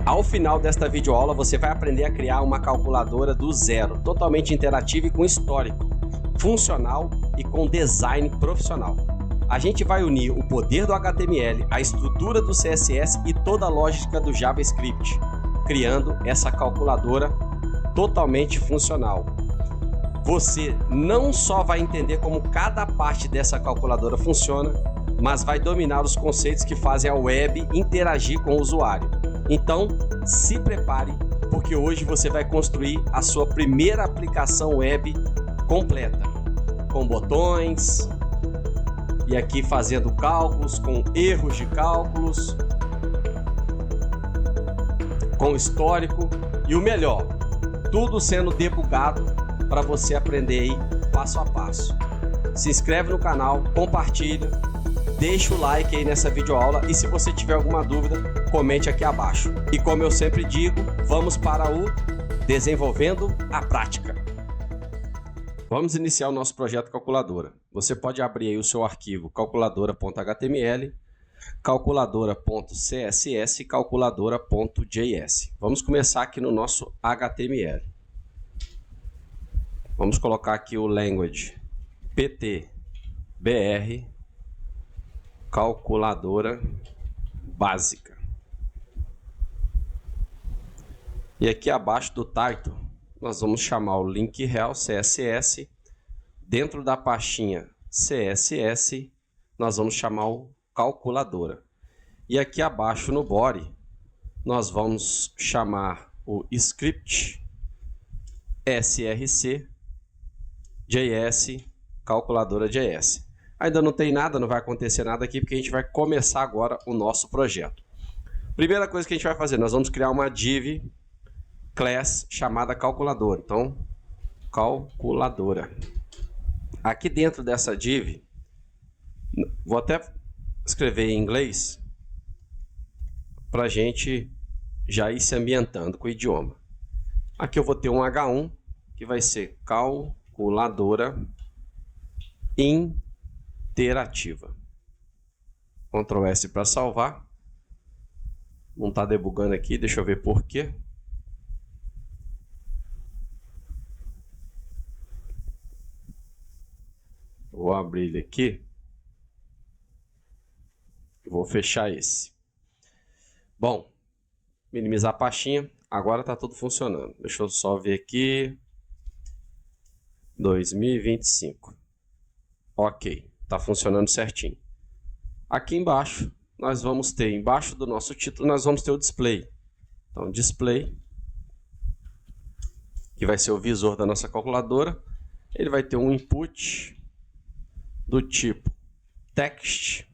Ao final desta videoaula, você vai aprender a criar uma calculadora do zero, totalmente interativa e com histórico, funcional e com design profissional. A gente vai unir o poder do HTML, a estrutura do CSS e toda a lógica do JavaScript, criando essa calculadora totalmente funcional. Você não só vai entender como cada parte dessa calculadora funciona, mas vai dominar os conceitos que fazem a web interagir com o usuário. Então, se prepare, porque hoje você vai construir a sua primeira aplicação web completa, com botões, e aqui fazendo cálculos, com erros de cálculos, com histórico, e o melhor, tudo sendo debugado para você aprender aí passo a passo. Se inscreve no canal, compartilha, deixa o like aí nessa videoaula e se você tiver alguma dúvida, comente aqui abaixo. E como eu sempre digo, vamos para o Desenvolvendo a Prática. Vamos iniciar o nosso projeto calculadora. Você pode abrir aí o seu arquivo calculadora.html, calculadora.css e calculadora.js. Vamos começar aqui no nosso HTML. Vamos colocar aqui o language PTBR calculadora básica. E aqui abaixo do title, nós vamos chamar o link rel CSS. Dentro da pastinha CSS, nós vamos chamar o calculadora. E aqui abaixo no body, nós vamos chamar o script src JS calculadora JS. Ainda não tem nada, não vai acontecer nada aqui, porque a gente vai começar agora o nosso projeto. Primeira coisa que a gente vai fazer, nós vamos criar uma div class chamada calculadora. Então, calculadora. Aqui dentro dessa div, vou até escrever em inglês, para a gente já ir se ambientando com o idioma. Aqui eu vou ter um H1, que vai ser calculadora interativa. Ctrl S para salvar. Não está debugando aqui, deixa eu ver por quê. Vou abrir ele aqui. Vou fechar esse. Bom, minimizar a pastinha. Agora está tudo funcionando. Deixa eu só ver aqui. 2025. Ok, está funcionando certinho. Aqui embaixo, nós vamos ter, embaixo do nosso título, nós vamos ter o display. Então, display, que vai ser o visor da nossa calculadora. Ele vai ter um input do tipo text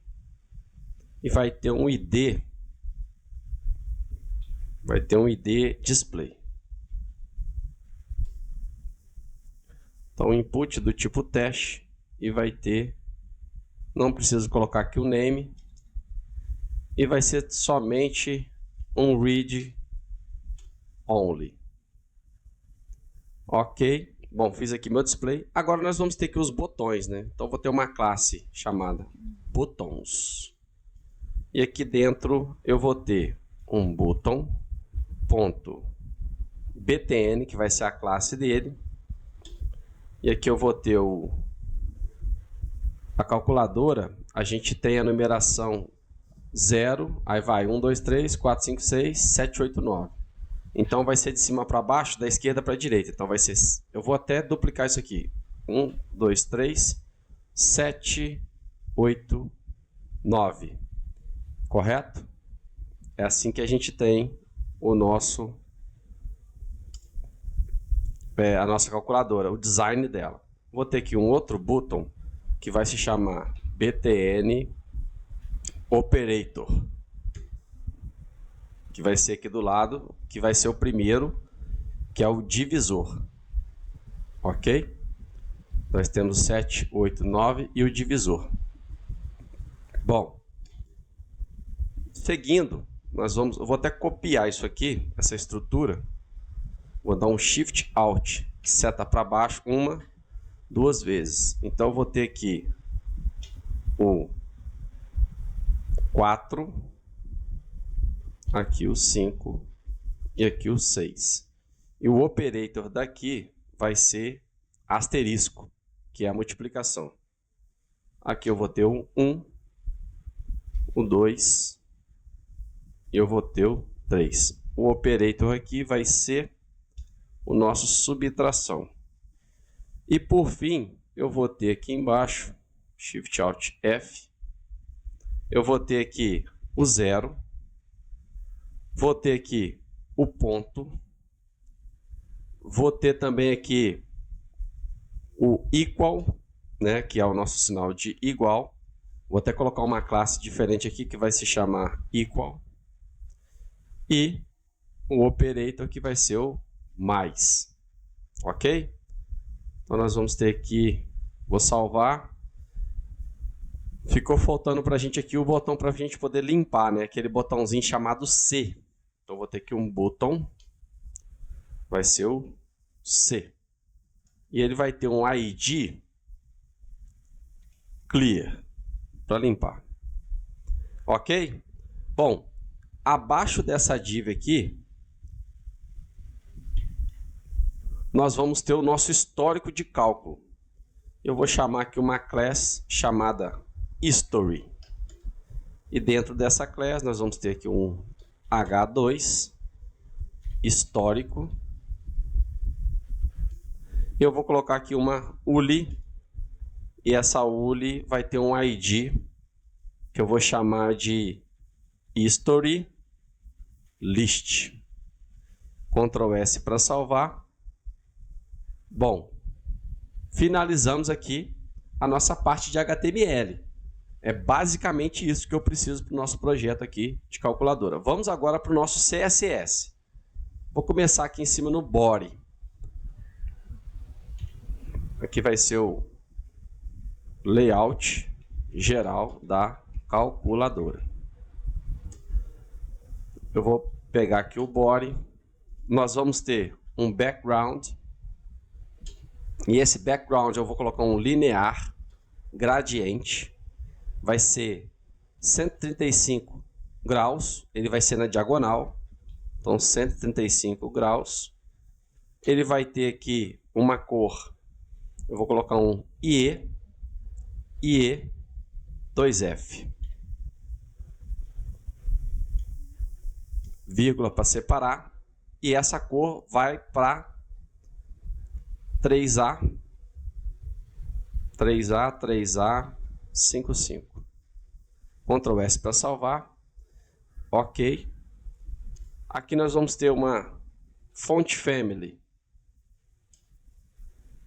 e vai ter um ID. Vai ter um ID display. Então, input do tipo teste e vai ter, não preciso colocar aqui o name, e vai ser somente um read only. Ok, bom, fiz aqui meu display. Agora nós vamos ter aqui os botões, né? Então, vou ter uma classe chamada botões. E aqui dentro eu vou ter um button.btn, que vai ser a classe dele. E aqui eu vou ter a calculadora, a gente tem a numeração 0, aí vai 1, 2, 3, 4, 5, 6, 7, 8, 9. Então vai ser de cima para baixo, da esquerda para a direita. Então vai ser, eu vou até duplicar isso aqui. 1, 2, 3, 7, 8, 9. Correto? É assim que a gente tem o nosso... a nossa calculadora, o design dela. Vou ter aqui um outro button que vai se chamar btn operator, que vai ser aqui do lado, que vai ser o primeiro, que é o divisor. Ok? Nós temos 7, 8, 9 e o divisor. Bom, seguindo, eu vou até copiar isso aqui, essa estrutura. Vou dar um Shift Alt, que seta para baixo, 1, 2 vezes. Então, eu vou ter aqui o 4, aqui o 5 e aqui o 6. E o operator daqui vai ser asterisco, que é a multiplicação. Aqui eu vou ter o 1, o 2 e eu vou ter o 3. O operator aqui vai ser o nosso subtração. E por fim, eu vou ter aqui embaixo, Shift Alt F, eu vou ter aqui o 0, vou ter aqui o ponto, vou ter também aqui o equal, né, que é o nosso sinal de igual. Vou até colocar uma classe diferente aqui que vai se chamar equal. E o operator que vai ser o mais. Ok? Então nós vamos ter aqui, vou salvar. Ficou faltando para a gente aqui o botão para a gente poder limpar, né? Aquele botãozinho chamado C. Então vou ter aqui um botão, vai ser o C. E ele vai ter um ID clear para limpar. Ok? Bom, abaixo dessa div aqui, nós vamos ter o nosso histórico de cálculo. Eu vou chamar aqui uma class chamada history. E dentro dessa class nós vamos ter aqui um H2 histórico. Eu vou colocar aqui uma ULI. E essa ULI vai ter um ID que eu vou chamar de history list. Ctrl S para salvar. Bom, finalizamos aqui a nossa parte de HTML. É basicamente isso que eu preciso para o nosso projeto aqui de calculadora. Vamos agora para o nosso CSS. Vou começar aqui em cima no body. Aqui vai ser o layout geral da calculadora. Eu vou pegar aqui o body. Nós vamos ter um background. E esse background eu vou colocar um linear gradiente. Vai ser 135 graus. Ele vai ser na diagonal. Então 135 graus. Ele vai ter aqui uma cor. Eu vou colocar um IE 2F. Vírgula para separar. E essa cor vai para 3A, 55. Ctrl S para salvar. Ok. Aqui nós vamos ter uma font family.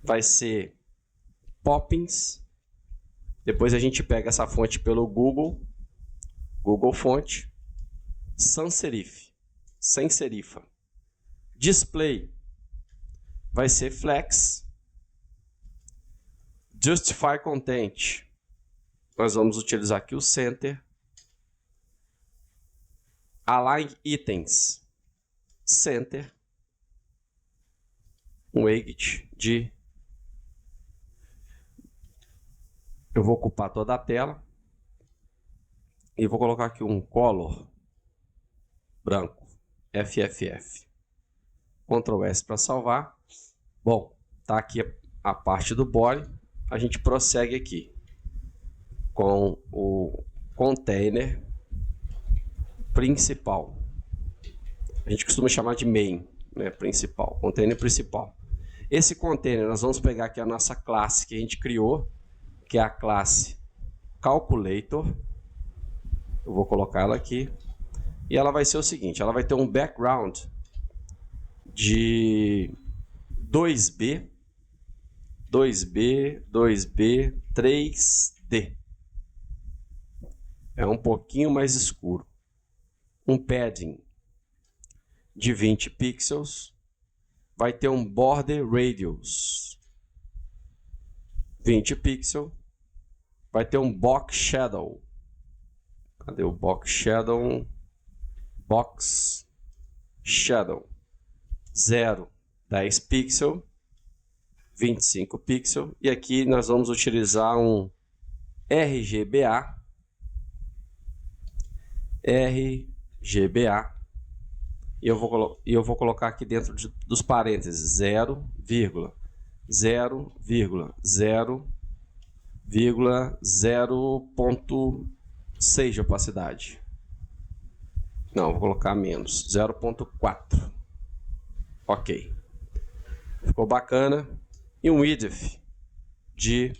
Vai ser Poppins. Depois a gente pega essa fonte pelo Google Fonte. Sans serif, sem serifa. Display vai ser Flex. Justify Content. Nós vamos utilizar aqui o Center. Align Items. Center. Um weight de... Eu vou ocupar toda a tela. E vou colocar aqui um color branco. FFF. Ctrl S para salvar. Bom, tá aqui a parte do body. A gente prossegue aqui com o container principal. A gente costuma chamar de main, né? Principal, container principal. Esse container nós vamos pegar aqui a nossa classe que a gente criou, que é a classe Calculator. Eu vou colocar ela aqui. E ela vai ser o seguinte, ela vai ter um background de 2B, 3D. É um pouquinho mais escuro. Um padding de 20 pixels. Vai ter um border radius 20 pixels. Vai ter um box shadow. Cadê o box shadow? Box shadow 0, 10 pixels, 25 pixels. E aqui nós vamos utilizar um RGBA E eu vou colocar aqui dentro dos parênteses 0,0,0,0.6 de opacidade. Não, vou colocar menos, 0,4. Ok. Ficou bacana. E um width de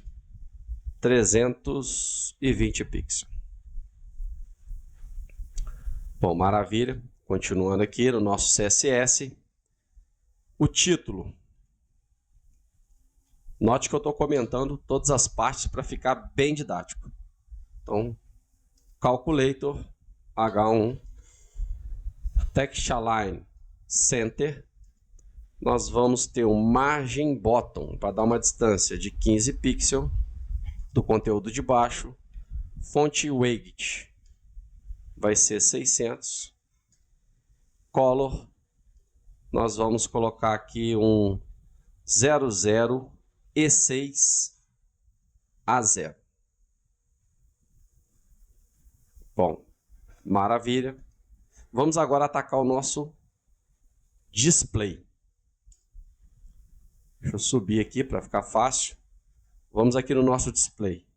320 pixels. Bom, maravilha. Continuando aqui no nosso CSS. O título. Note que eu estou comentando todas as partes para ficar bem didático. Então, Calculator, H1, Text Align Center. Nós vamos ter um Margin Bottom para dar uma distância de 15 pixels do conteúdo de baixo. Font Weight vai ser 600. Color, nós vamos colocar aqui um 00 E6 A0. Bom, maravilha. Vamos agora atacar o nosso display. Deixa eu subir aqui para ficar fácil. Vamos aqui no nosso display.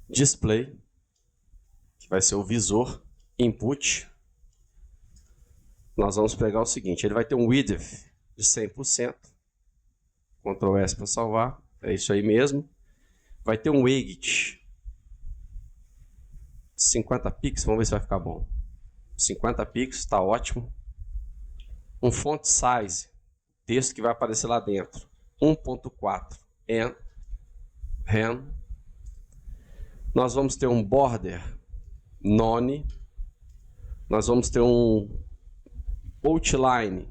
Display, que vai ser o visor, input. Nós vamos pegar o seguinte, ele vai ter um width de 100%. Ctrl S para salvar, é isso aí mesmo. Vai ter um weight 50 pixels, vamos ver se vai ficar bom. 50 pixels, está ótimo. Um font size, texto que vai aparecer lá dentro, 1.4 REM. Nós vamos ter um border none. Nós vamos ter um outline.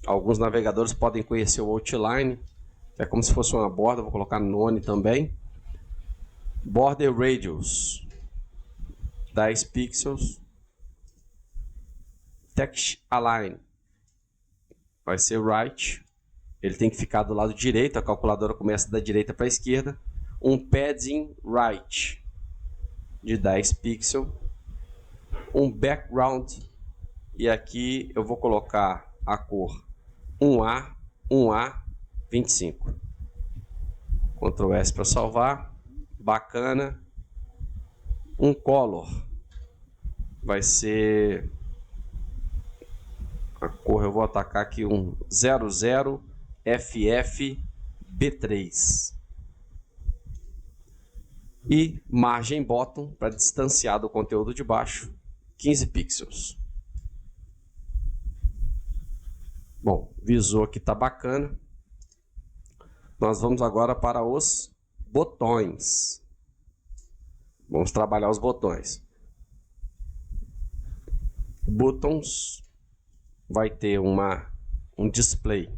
Alguns navegadores podem conhecer o outline, que é como se fosse uma borda, vou colocar none também. Border radius, 10 pixels. Text align vai ser right. Ele tem que ficar do lado direito, a calculadora começa da direita para a esquerda. Um padding right de 10 pixels. Um background, e aqui eu vou colocar a cor 1A 25. Ctrl S para salvar. Bacana. Um color vai ser a cor, eu vou atacar aqui um 00FF-B3. E margem bottom para distanciar do conteúdo de baixo, 15 pixels. Bom, visor aqui está bacana. Nós vamos agora para os botões. Vamos trabalhar os botões. Buttons vai ter um display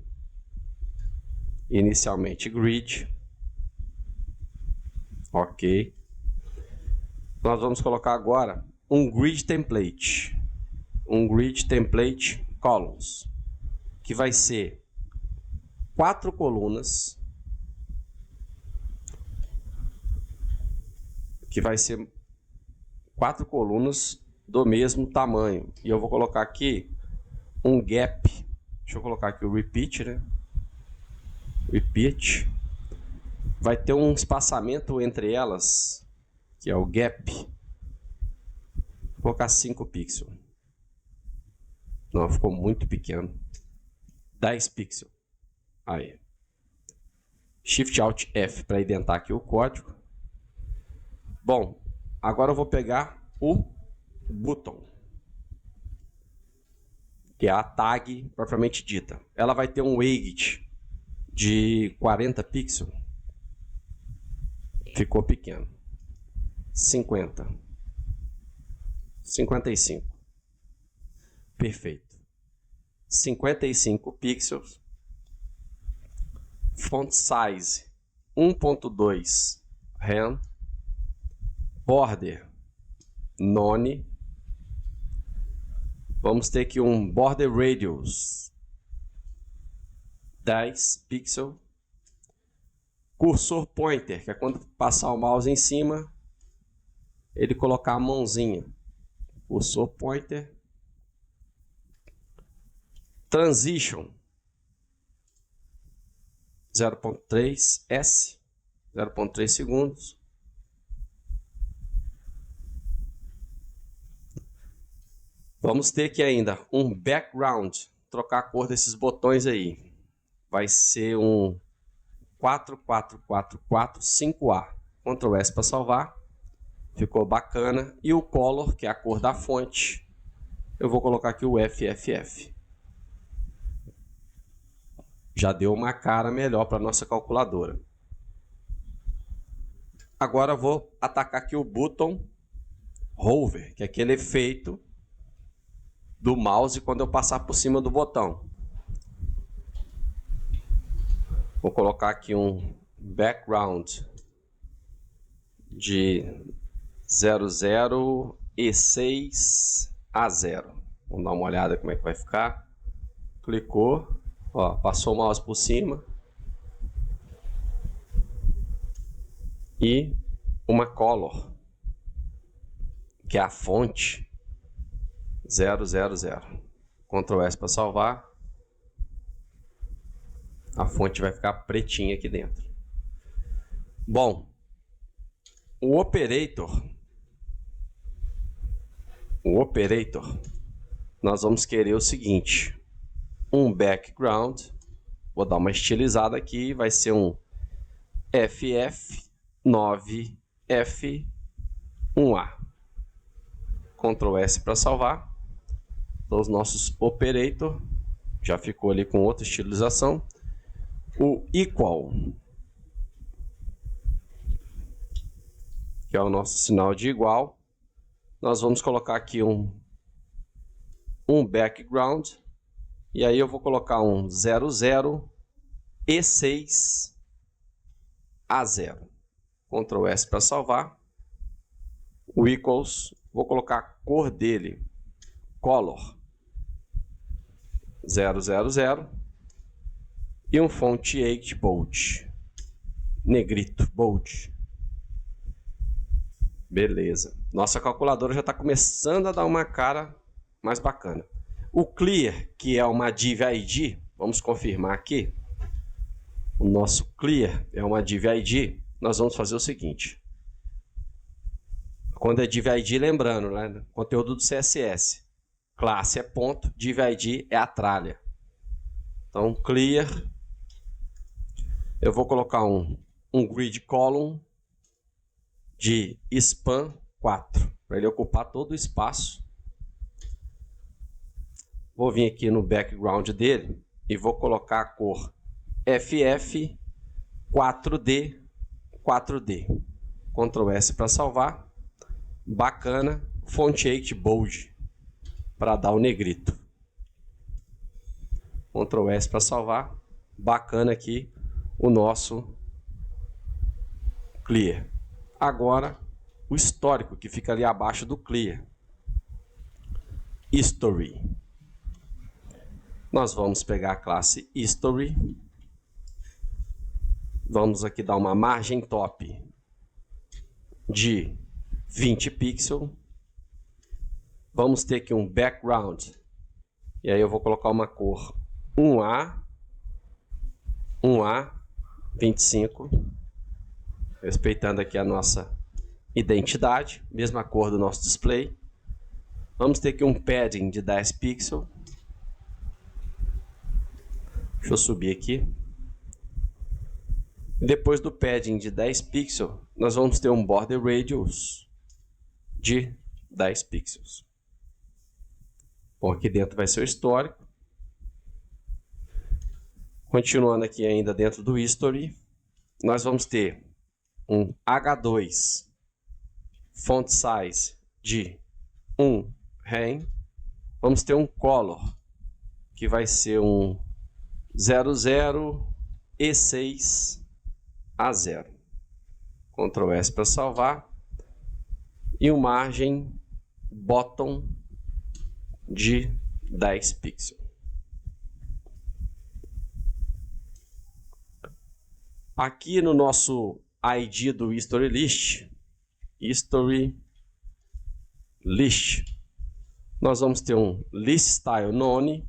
inicialmente grid. Ok. Nós vamos colocar agora um grid template. Um grid template columns, que vai ser 4 colunas. Que vai ser 4 colunas do mesmo tamanho. E eu vou colocar aqui um gap. Deixa eu colocar aqui o repeat, né? Repeat. Vai ter um espaçamento entre elas, que é o gap. Vou colocar 5 pixels. Não, ficou muito pequeno. 10 pixels. Aí. Shift Alt F para indentar aqui o código. Bom, agora eu vou pegar o button, que é a tag propriamente dita. Ela vai ter um weight de 40 pixels. Ficou pequeno. 50. 55. Perfeito. 55 pixels. Font size 1.2 REM. Border none. Vamos ter aqui um border radius 10 pixels. Cursor pointer, que é quando passar o mouse em cima, ele colocar a mãozinha. cursor pointer, transition 0.3 S, 0.3 segundos. Vamos ter que ainda um background, trocar a cor desses botões aí. Vai ser um 44445A. Ctrl S para salvar. Ficou bacana. E o color, que é a cor da fonte, eu vou colocar aqui o FFF. Já deu uma cara melhor para a nossa calculadora. Agora eu vou atacar aqui o button hover, que é aquele efeito do mouse quando eu passar por cima do botão. Vou colocar aqui um background de 00 E6 A0. Vamos dar uma olhada como é que vai ficar. Clicou, ó, passou o mouse por cima. E uma color, que é a fonte 000. Ctrl S para salvar. A fonte vai ficar pretinha aqui dentro. Bom, o operator, nós vamos querer o seguinte: um background, vou dar uma estilizada aqui, vai ser um FF9F1A. Ctrl S para salvar. Então, os nossos operator já ficou ali com outra estilização. O equal, que é o nosso sinal de igual, nós vamos colocar aqui um background, e aí eu vou colocar um 00 E6 A0. Ctrl S para salvar. O equals, vou colocar a cor dele, color 000, e um fonte 8 bold, negrito, bold. Beleza. Nossa calculadora já está começando a dar uma cara mais bacana. O clear, que é uma div ID, vamos confirmar aqui. O nosso clear é uma div ID. Nós vamos fazer o seguinte. Quando é div ID, lembrando, né? Conteúdo do CSS. Classe é ponto, div ID é a tralha. Então, clear. Eu vou colocar um grid column de span 4, para ele ocupar todo o espaço. Vou vir aqui no background dele e vou colocar a cor FF 4D 4D. Ctrl S para salvar. Bacana. Fonte 8 bold para dar o negrito. Ctrl S para salvar. Bacana aqui o nosso clear. Agora o histórico, que fica ali abaixo do clear. History. Nós vamos pegar a classe History. Vamos aqui dar uma margem top de 20 pixels. Vamos ter aqui um background. E aí eu vou colocar uma cor 1A 25. Respeitando aqui a nossa identidade. Mesma cor do nosso display. Vamos ter aqui um padding de 10 pixels. Deixa eu subir aqui. Depois do padding de 10 pixels, nós vamos ter um border radius de 10 pixels. Bom, aqui dentro vai ser o histórico. Continuando aqui ainda dentro do history, nós vamos ter um H2 font size de 1 rem. Vamos ter um color, que vai ser um 00 E6 A0. Ctrl S para salvar. E uma margem bottom de 10 pixels. Aqui no nosso ID do History List, Nós vamos ter um list style none.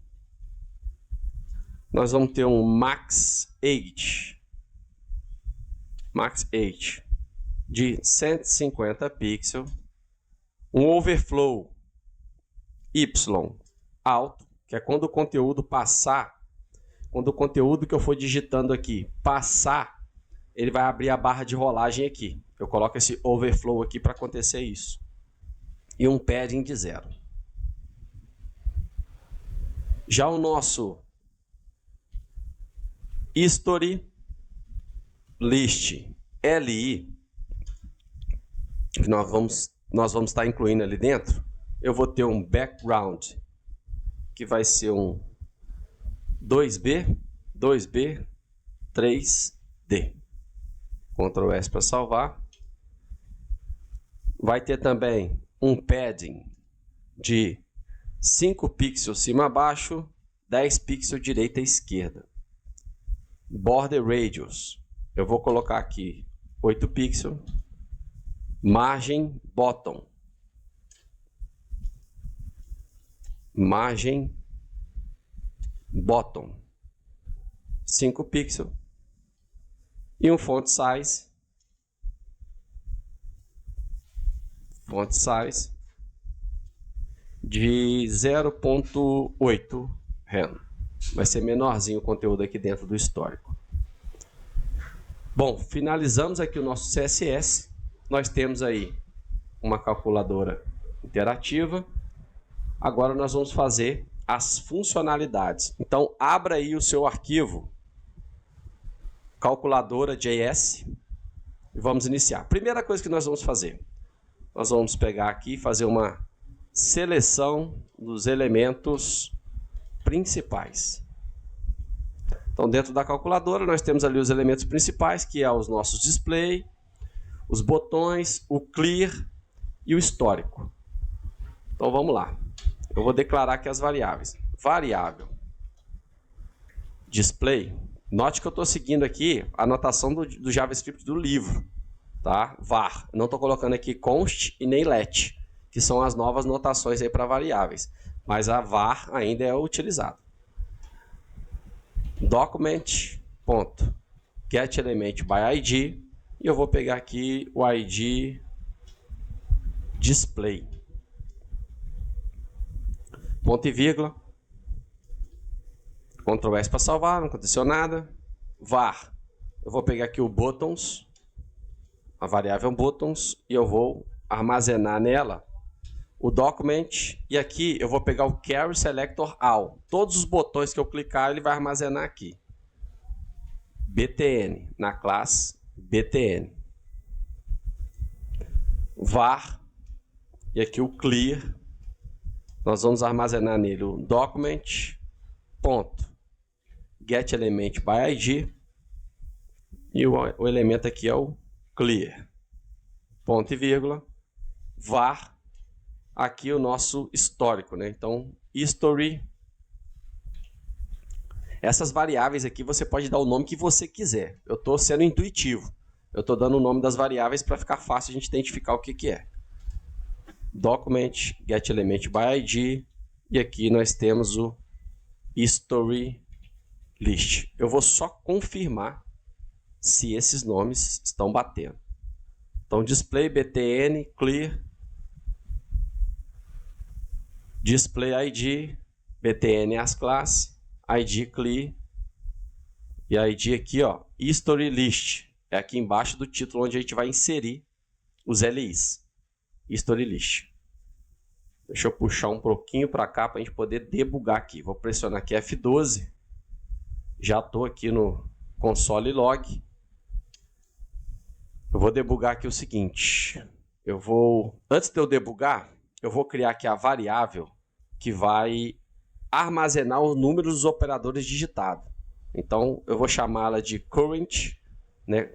Nós vamos ter um max age de 150 pixels. Um overflow y alto, que é quando o conteúdo passar, quando o conteúdo que eu for digitando aqui passar, ele vai abrir a barra de rolagem aqui. Eu coloco esse overflow aqui para acontecer isso. E um padding de 0. Já o nosso history list li, que nós vamos estar incluindo ali dentro, eu vou ter um background, que vai ser um 2B, 3D. Ctrl S para salvar. Vai ter também um padding de 5 pixels cima a baixo, 10 pixels direita e esquerda. Border radius, eu vou colocar aqui 8 pixels. Margem bottom, 5 pixels. E um font size de 0.8 rand. Vai ser menorzinho o conteúdo aqui dentro do histórico. Bom, finalizamos aqui o nosso CSS. Nós temos aí uma calculadora interativa. Agora nós vamos fazer as funcionalidades. Então, abra aí o seu arquivo calculadora.js e vamos iniciar. Primeira coisa que nós vamos fazer, nós vamos pegar aqui e fazer uma seleção dos elementos principais. Então, dentro da calculadora, nós temos ali os elementos principais, que é os nossos display, os botões, o clear e o histórico. Então, vamos lá. Eu vou declarar aqui as variáveis. Variável display. Note que eu estou seguindo aqui a anotação do JavaScript do livro, tá? var. Não estou colocando aqui const e nem let, que são as novas notações aí para variáveis. Mas a var ainda é utilizada. Document.getElementById, e eu vou pegar aqui o ID display. Ponto e vírgula. Ctrl S para salvar, não aconteceu nada. var. Eu vou pegar aqui o buttons, a variável buttons, e eu vou armazenar nela o document, e aqui eu vou pegar o carry selector all. Todos os botões que eu clicar, ele vai armazenar aqui. btn, na classe btn. var, e aqui o clear, nós vamos armazenar nele o document.getElementById, e o elemento aqui é o clear. Ponto e vírgula. var, aqui o nosso histórico, né? Então, history. Essas variáveis aqui você pode dar o nome que você quiser. Eu estou sendo intuitivo. Eu estou dando o nome das variáveis para ficar fácil a gente identificar o que é. Document, getElementById, e aqui nós temos o history list. Eu vou só confirmar se esses nomes estão batendo. Então, display, btn, clear, display ID, btn as classes, ID clear, e ID aqui, ó, history list. É aqui embaixo do título onde a gente vai inserir os LIs. History list. Deixa eu puxar um pouquinho para cá para a gente poder debugar aqui. Vou pressionar aqui F12. Já estou aqui no console log. Eu vou debugar aqui o seguinte. Antes de eu debugar, eu vou criar aqui a variável que vai armazenar os números dos operadores digitados. Então, eu vou chamá-la de current, né,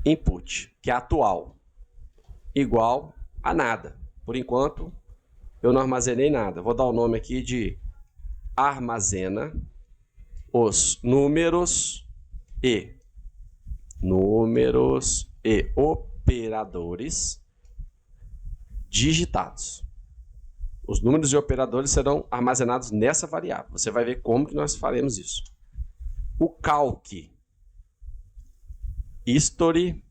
input, que é atual, igual a nada. Por enquanto, eu não armazenei nada. Vou dar o nome aqui de armazena os números e operadores digitados. Os números de operadores serão armazenados nessa variável. Você vai ver como que nós faremos isso. O calc history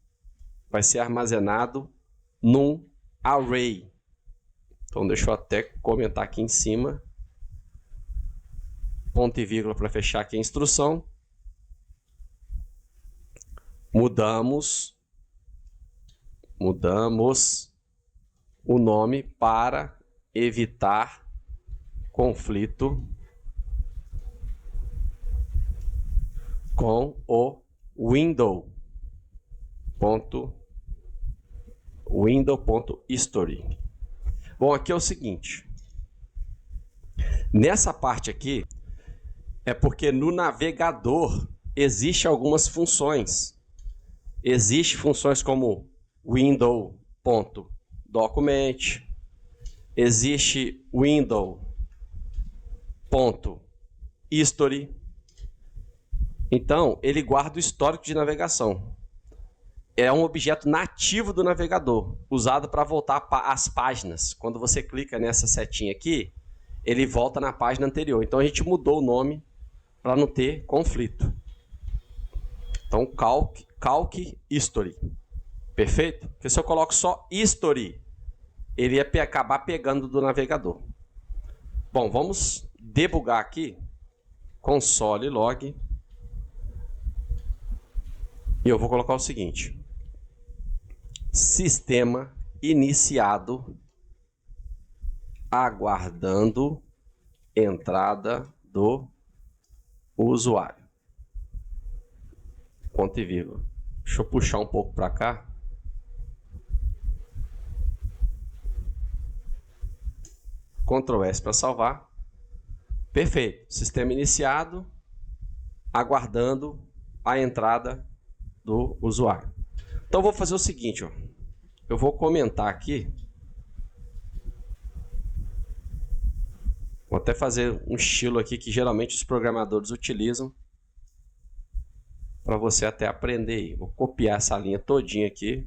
vai ser armazenado num array. Então, deixa eu até comentar aqui em cima. Ponto e vírgula para fechar aqui a instrução. Mudamos o nome para evitar conflito com o window.history. Bom, aqui é o seguinte. Nessa parte aqui, é porque no navegador existem algumas funções. Existem funções como window.document, existe window.history. Então, ele guarda o histórico de navegação. É um objeto nativo do navegador, usado para voltar às páginas. Quando você clica nessa setinha aqui, ele volta na página anterior. Então, a gente mudou o nome para não ter conflito. Então, calc history. Perfeito? Porque se eu coloco só history, ele ia acabar pegando do navegador. Bom, vamos debugar aqui. Console log. E eu vou colocar o seguinte. Sistema iniciado aguardando entrada do usuário. Ponto e vírgula. Deixa eu puxar um pouco para cá. Ctrl S para salvar. Perfeito. Sistema iniciado, aguardando a entrada do usuário. Então, eu vou fazer o seguinte, ó. Eu vou comentar aqui. Vou até fazer um estilo aqui que geralmente os programadores utilizam para você até aprender aí. Vou copiar essa linha todinha aqui,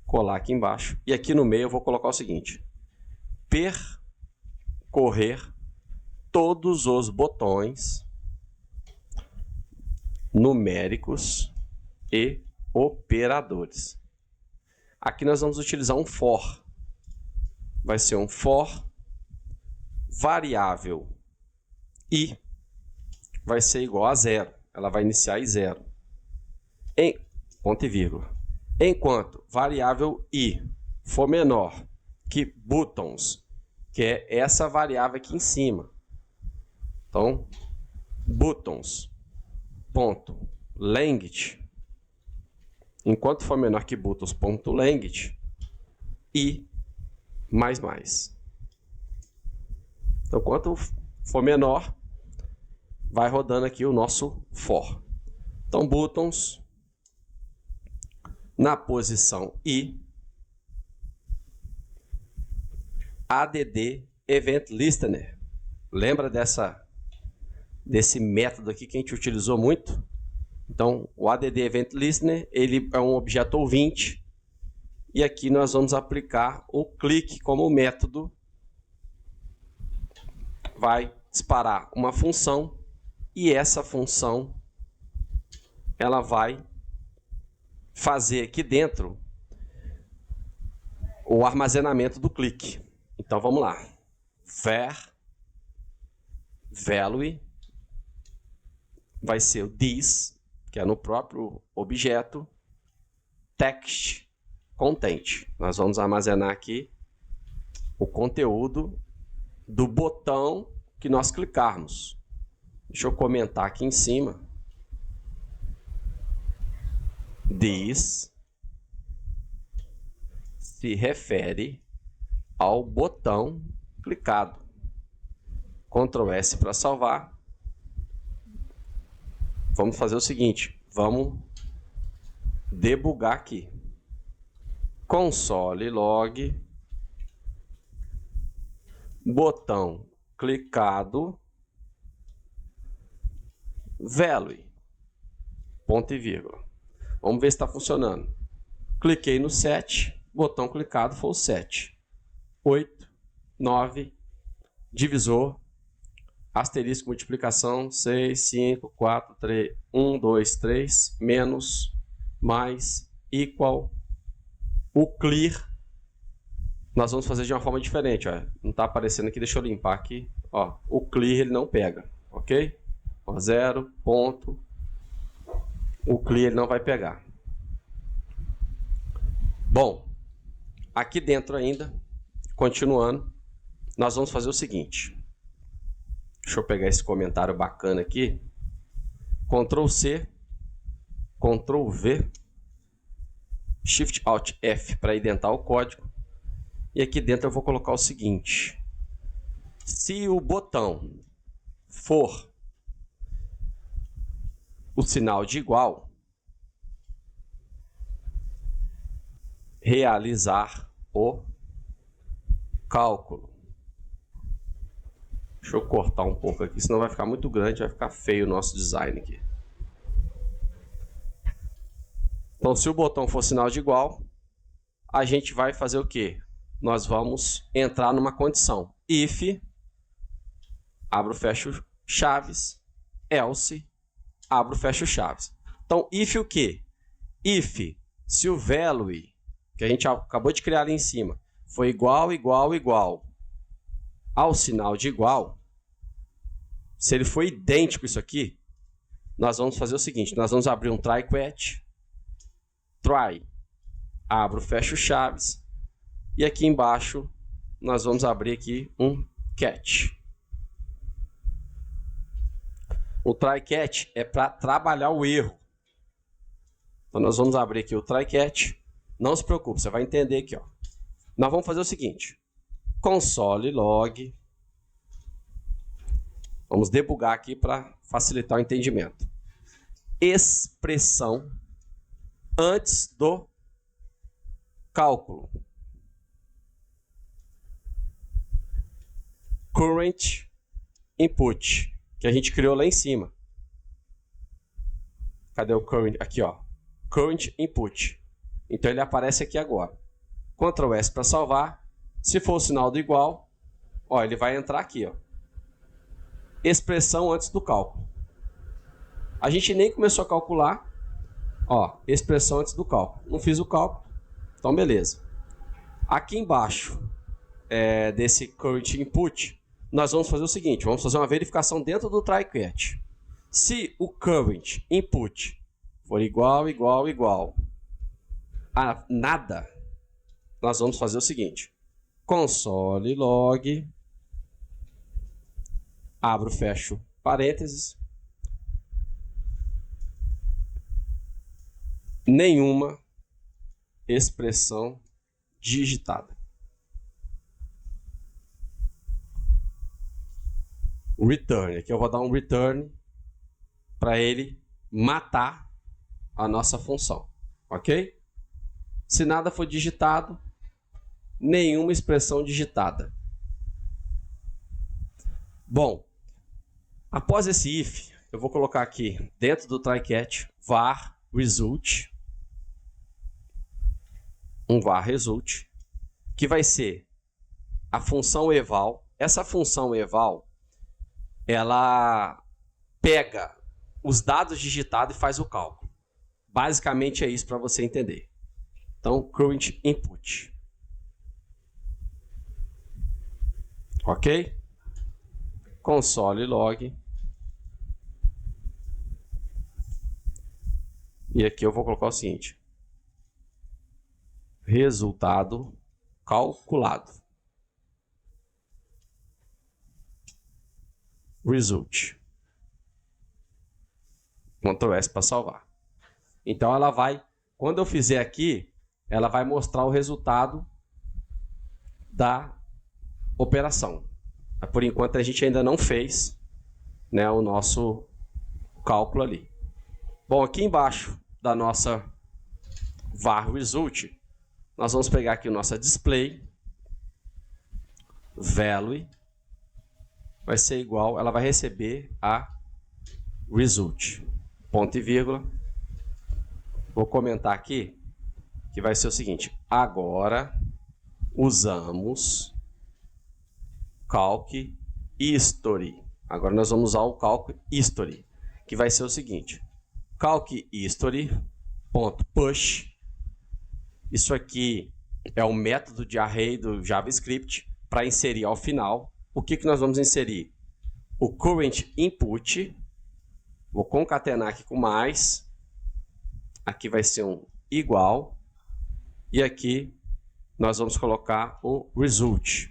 colar aqui embaixo. E aqui no meio eu vou colocar o seguinte. Percorrer todos os botões numéricos e operadores. Aqui nós vamos utilizar um for. Vai ser um for variável i vai ser igual a 0. Ela vai iniciar em 0. Ponto e vírgula. Enquanto variável i for menor que buttons, que é essa variável aqui em cima. Então, buttons ponto length, enquanto for menor que buttons ponto length, i mais. Então, quanto for menor, vai rodando aqui o nosso for. Então, buttons na posição i, add event listener. Lembra desse método aqui que a gente utilizou muito? Então, o add event listener, ele é um objeto ouvinte, e aqui nós vamos aplicar o click como método. Vai disparar uma função, e essa função ela vai fazer aqui dentro o armazenamento do clique. Então vamos lá. Var value vai ser o this, que é no próprio objeto, text content. Nós vamos armazenar aqui o conteúdo do botão que nós clicarmos. Deixa eu comentar aqui em cima. This se refere ao botão clicado. Ctrl S para salvar. Vamos fazer o seguinte. Vamos debugar aqui. Console log. Botão clicado. Value. Ponto e vírgula. Vamos ver se está funcionando. Cliquei no 7. Botão clicado foi o 7. 8, 9, divisor, asterisco, multiplicação, 6, 5, 4, 3, 1, 2, 3, menos, mais, equal, o clear, nós vamos fazer de uma forma diferente, ó. Não está aparecendo aqui, deixa eu limpar aqui, ó, o clear ele não pega, ok? Ó, 0, ponto, o clear ele não vai pegar. Bom, aqui dentro ainda, continuando, nós vamos fazer o seguinte. Deixa eu pegar esse comentário bacana aqui. Ctrl C, Ctrl V, Shift Alt F para identar o código. E aqui dentro eu vou colocar o seguinte. Se o botão for o sinal de igual, realizar o cálculo. Deixa eu cortar um pouco aqui, senão vai ficar muito grande, vai ficar feio o nosso design aqui. Então, se o botão for sinal de igual, a gente vai fazer o quê? Nós vamos entrar numa condição. If, abro, fecho chaves, else, abro, fecho chaves. Então, if o quê? If, se o value, que a gente acabou de criar ali em cima, foi igual, igual, igual ao sinal de igual, se ele for idêntico isso aqui, nós vamos fazer o seguinte, nós vamos abrir um try catch, try, abro, fecho chaves, e aqui embaixo nós vamos abrir aqui um catch. O try catch é para trabalhar o erro. Então nós vamos abrir aqui o try catch, não se preocupe, você vai entender aqui, ó. Nós vamos fazer o seguinte, console log, vamos debugar aqui para facilitar o entendimento. Expressão antes do cálculo. Current input, que a gente criou lá em cima. Cadê o current? Aqui, ó. Current input. Então ele aparece aqui agora. Ctrl S para salvar. Se for o sinal do igual, ó, ele vai entrar aqui, ó. Expressão antes do cálculo. A gente nem começou a calcular. Ó, expressão antes do cálculo. Não fiz o cálculo, então beleza. Aqui embaixo desse current input, nós vamos fazer o seguinte, vamos fazer uma verificação dentro do try catch. Se o current input for igual, igual, igual a nada, nós vamos fazer o seguinte, console log, abro, fecho parênteses, nenhuma expressão digitada. Return, aqui eu vou dar um return para ele matar a nossa função, ok? Se nada for digitado, nenhuma expressão digitada. Bom, após esse if, eu vou colocar aqui dentro do try catch var result, um var result, que vai ser a função eval. Essa função eval, ela pega os dados digitados e faz o cálculo. Basicamente é isso para você entender. Então, current input. Ok? Console log. E aqui eu vou colocar o seguinte. Resultado calculado. Result. Ctrl S para salvar. Então ela vai, quando eu fizer aqui, ela vai mostrar o resultado da operação. Por enquanto a gente ainda não fez, né, o nosso cálculo ali. Bom, aqui embaixo da nossa var result, nós vamos pegar aqui o nosso display value, vai ser igual, ela vai receber a result, ponto e vírgula. Vou comentar aqui que vai ser o seguinte, agora usamos calc history. Agora nós vamos usar o calc history, que vai ser o seguinte: calc history.push. Isso aqui é o método de array do JavaScript para inserir ao final. O que nós vamos inserir? O current input. Vou concatenar aqui com mais. Aqui vai ser um igual. E aqui nós vamos colocar o result.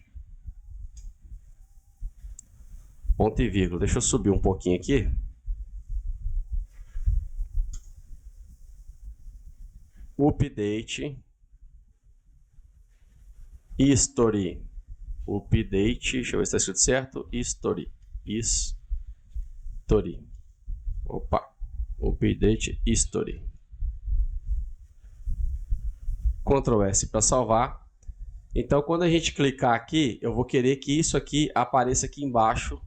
Ponto e vírgula. Deixa eu subir um pouquinho aqui. Update. History. Update. Deixa eu ver se está escrito certo. History. History. Opa. Update history. Ctrl S para salvar. Então, quando a gente clicar aqui, eu vou querer que isso aqui apareça aqui embaixo,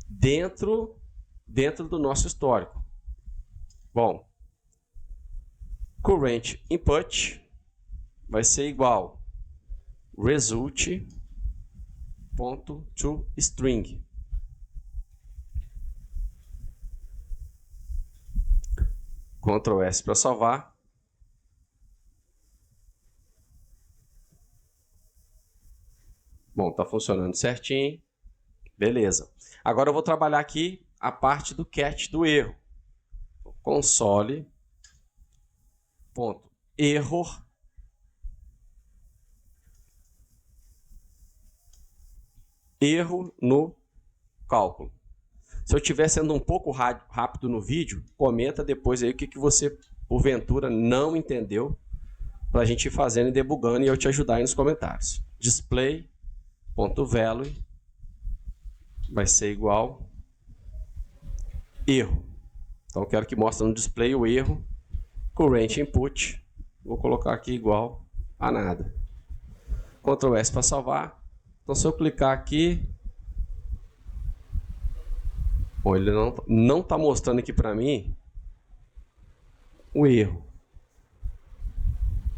dentro do nosso histórico. Bom, current input vai ser igual result.toString. Ctrl S para salvar. Bom, tá funcionando certinho. Beleza. Agora eu vou trabalhar aqui a parte do catch do erro. Console.error. Erro no cálculo. Se eu estiver sendo um pouco rápido no vídeo, comenta depois aí o que você, porventura, não entendeu, para a gente ir fazendo e debugando e eu te ajudar aí nos comentários. Display.value vai ser igual erro. Então eu quero que mostre no display o erro. Current input, vou colocar aqui igual a nada. Ctrl S para salvar. Então se eu clicar aqui, bom, ele não está mostrando aqui para mim o erro.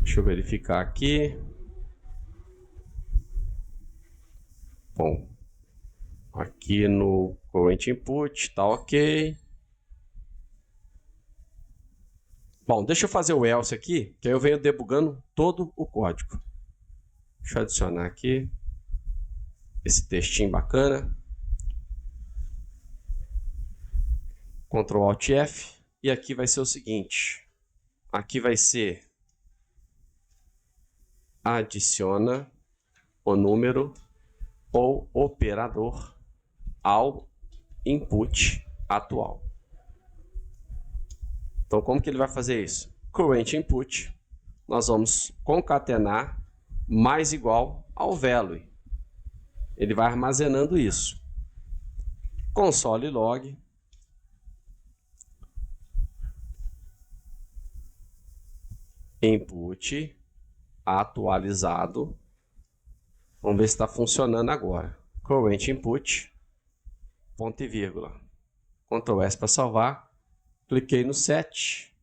Deixa eu verificar aqui. Bom, aqui no current input está ok. Bom, deixa eu fazer o else aqui, que aí eu venho debugando todo o código. Deixa eu adicionar aqui esse textinho bacana. Ctrl Alt F. E aqui vai ser o seguinte. Aqui vai ser adiciona o número ou operador ao input atual. Então, como que ele vai fazer isso? Current input, nós vamos concatenar mais igual ao value. Ele vai armazenando isso. Console log. Input atualizado. Vamos ver se está funcionando agora. Current input, ponto e vírgula. Ctrl S para salvar. Cliquei no 7.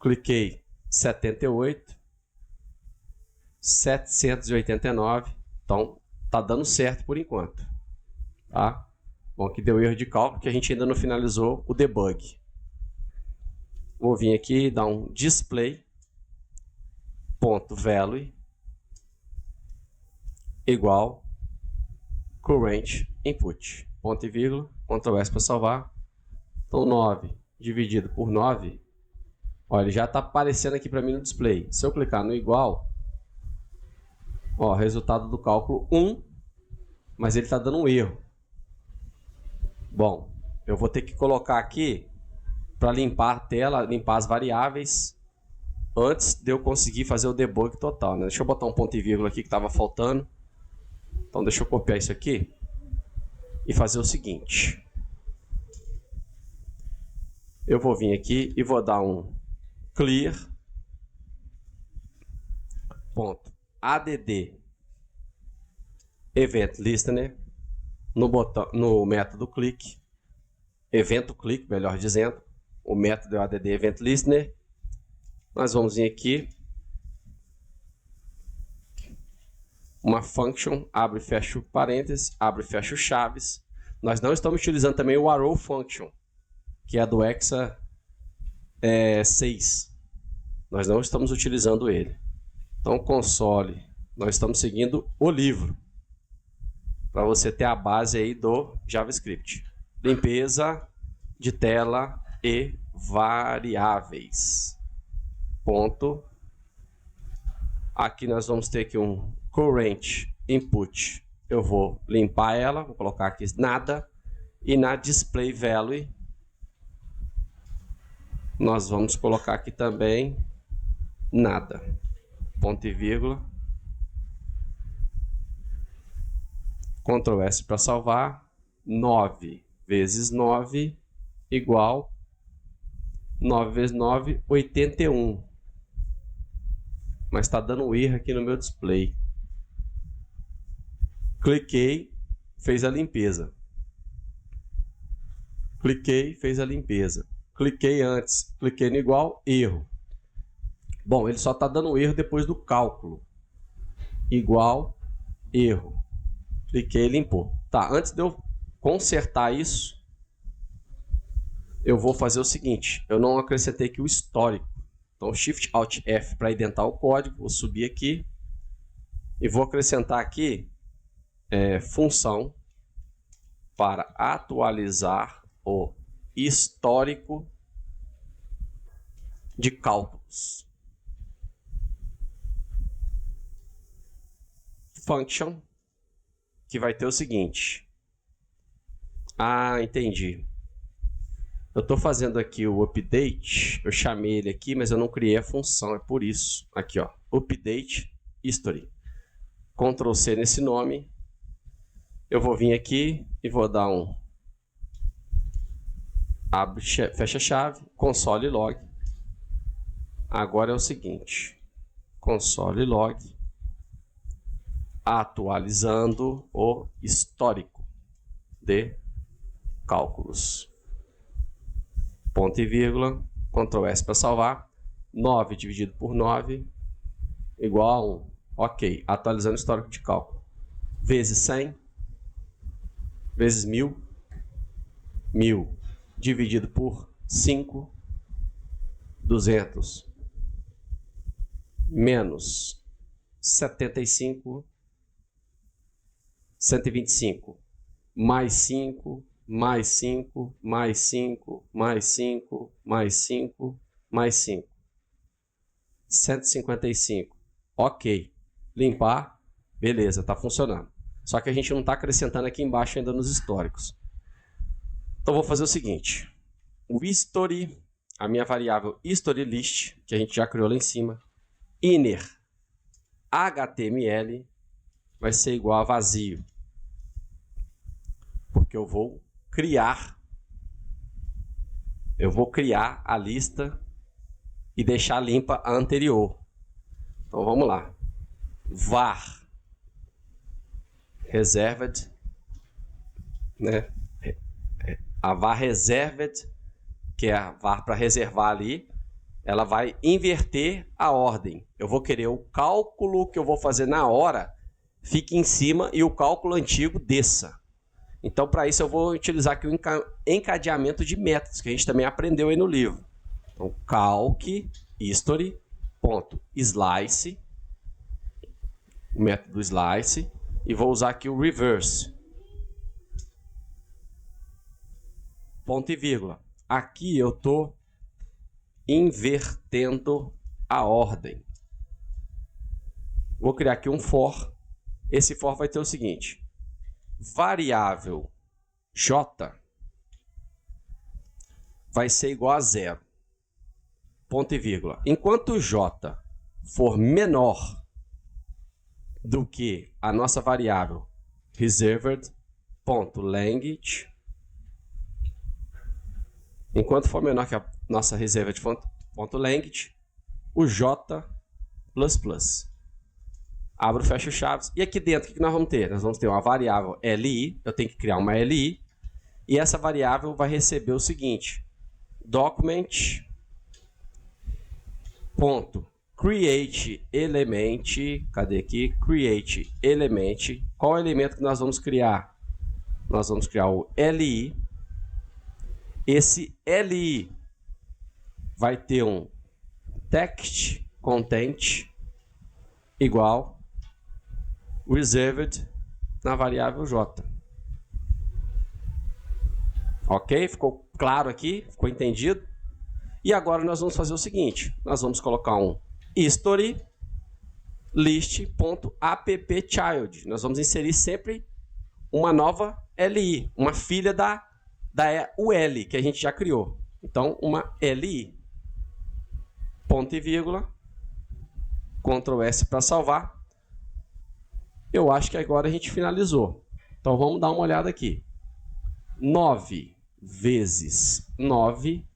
Cliquei 78. 789. Então, tá dando certo por enquanto. Tá? Bom, aqui deu erro de cálculo, que a gente ainda não finalizou o debug. Vou vir aqui e dar um display.value igual current input. Ponto e vírgula. Ctrl S para salvar. Então, 9 dividido por 9. Olha, ele já está aparecendo aqui para mim no display. Se eu clicar no igual, ó, resultado do cálculo 1, mas ele está dando um erro. Bom, eu vou ter que colocar aqui para limpar a tela, limpar as variáveis, antes de eu conseguir fazer o debug total, né? Deixa eu botar um ponto e vírgula aqui que estava faltando. Então deixa eu copiar isso aqui e fazer o seguinte. Eu vou vir aqui e vou dar um clear ponto add event listener no método click, evento click, melhor dizendo. O método é o add event listener. Nós vamos vir aqui uma function, abre e fecha o parênteses, abre e fecha o chaves. Nós não estamos utilizando também o arrow function, que é do hexa 6. Nós não estamos utilizando ele. Então, console, nós estamos seguindo o livro, para você ter a base aí do JavaScript. Limpeza de tela e variáveis. Ponto. Aqui nós vamos ter aqui um current input. Eu vou limpar ela, vou colocar aqui nada. E na display value, nós vamos colocar aqui também nada. Ponto e vírgula. Ctrl S para salvar. 9 vezes 9 igual 9 vezes 9, 81. Mas está dando um erro aqui no meu display. Cliquei, fez a limpeza. Cliquei, fez a limpeza. Cliquei antes, cliquei no igual, erro. Bom, ele só está dando um erro depois do cálculo. Igual, erro. Cliquei e limpou. Tá, antes de eu consertar isso, eu vou fazer o seguinte. Eu não acrescentei aqui o histórico. Então, Shift Alt F para indentar o código. Vou subir aqui. E vou acrescentar aqui função para atualizar o histórico de cálculos. Function que vai ter o seguinte. Ah, entendi. Eu estou fazendo aqui o update, eu chamei ele aqui, mas eu não criei a função, é por isso. Aqui, ó, update history. Ctrl C nesse nome. Eu vou vir aqui e vou dar um abre, fecha chave, console log. Agora é o seguinte, console log atualizando o histórico de cálculos. Ponto e vírgula, Ctrl S para salvar. 9 dividido por 9 igual a 1. Ok, atualizando o histórico de cálculo. Vezes 100 vezes 1000. 1000 dividido por 5. 200 menos 75. 125 mais 5. Mais 5, mais 5, mais 5, mais 5, mais 5. 155. Ok. Limpar. Beleza, está funcionando. Só que a gente não está acrescentando aqui embaixo ainda nos históricos. Então, vou fazer o seguinte. O history, a minha variável history list, que a gente já criou lá em cima, inner HTML, vai ser igual a vazio. Porque eu vou criar a lista e deixar limpa a anterior. Então vamos lá. var reserved, né? A var reserved, que é a var para reservar ali, ela vai inverter a ordem. Eu vou querer o cálculo que eu vou fazer na hora fique em cima e o cálculo antigo desça. Então, para isso, eu vou utilizar aqui o encadeamento de métodos, que a gente também aprendeu aí no livro. Então, calc, history, ponto, slice, o método slice, e vou usar aqui o reverse. Ponto e vírgula. Aqui eu estou invertendo a ordem. Vou criar aqui um for. Esse for vai ter o seguinte. Variável j vai ser igual a 0. Ponto e vírgula. Enquanto j for menor do que a nossa variável reserved.language, enquanto for menor que a nossa reserved.language, o j++. Abro, fecho chaves. E aqui dentro, o que nós vamos ter? Nós vamos ter uma variável li. Eu tenho que criar uma li. E essa variável vai receber o seguinte. Document. create element, cadê aqui? Create element. Qual é o elemento que nós vamos criar? Nós vamos criar o LI. Esse LI vai ter um text content igual reserved na variável j. Ok? Ficou claro aqui? Ficou entendido? E agora nós vamos fazer o seguinte. Nós vamos colocar um history list.appchild. Nós vamos inserir sempre uma nova LI, uma filha da UL que a gente já criou. Então, uma LI. Ponto e vírgula. Ctrl S para salvar. Eu acho que agora a gente finalizou. Então, vamos dar uma olhada aqui. 9 vezes 9.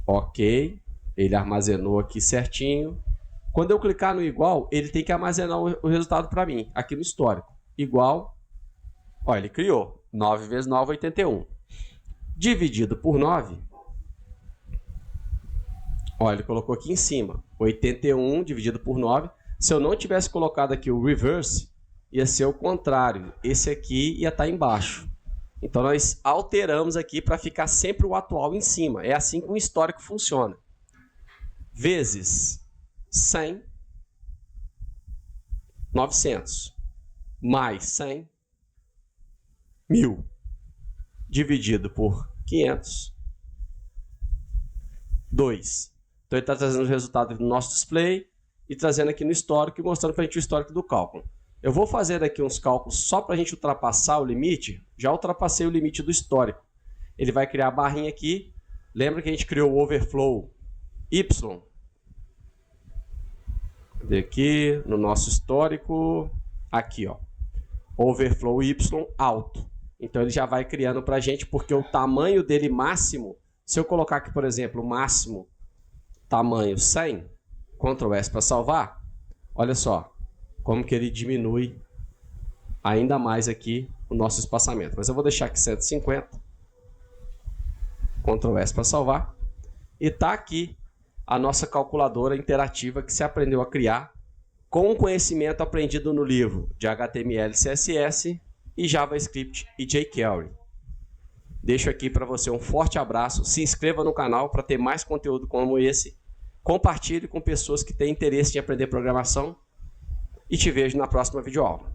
Ok. Ele armazenou aqui certinho. Quando eu clicar no igual, ele tem que armazenar o resultado para mim, aqui no histórico. Igual. Ó, ele criou. 9 vezes 9, 81. Dividido por 9. Ó, ele colocou aqui em cima. 81 dividido por 9. Se eu não tivesse colocado aqui o reverse, ia ser o contrário. Esse aqui ia estar embaixo. Então, nós alteramos aqui para ficar sempre o atual em cima. É assim que o histórico funciona. Vezes 100, 900, mais 100, 1000, dividido por 500, 2. Então, ele está trazendo o resultado do nosso display e trazendo aqui no histórico e mostrando para a gente o histórico do cálculo. Eu vou fazer aqui uns cálculos só para a gente ultrapassar o limite. Já ultrapassei o limite do histórico. Ele vai criar a barrinha aqui. Lembra que a gente criou o overflow Y? Cadê aqui? No nosso histórico. Aqui, ó. Overflow Y alto. Então, ele já vai criando para a gente, porque o tamanho dele máximo, se eu colocar aqui, por exemplo, o máximo tamanho 100, Ctrl S para salvar, olha só. Como que ele diminui ainda mais aqui o nosso espaçamento. Mas eu vou deixar aqui 150. Ctrl S para salvar. E está aqui a nossa calculadora interativa que se aprendeu a criar com o conhecimento aprendido no livro de HTML, CSS e JavaScript e jQuery. Deixo aqui para você um forte abraço. Se inscreva no canal para ter mais conteúdo como esse. Compartilhe com pessoas que têm interesse em aprender programação. E te vejo na próxima videoaula.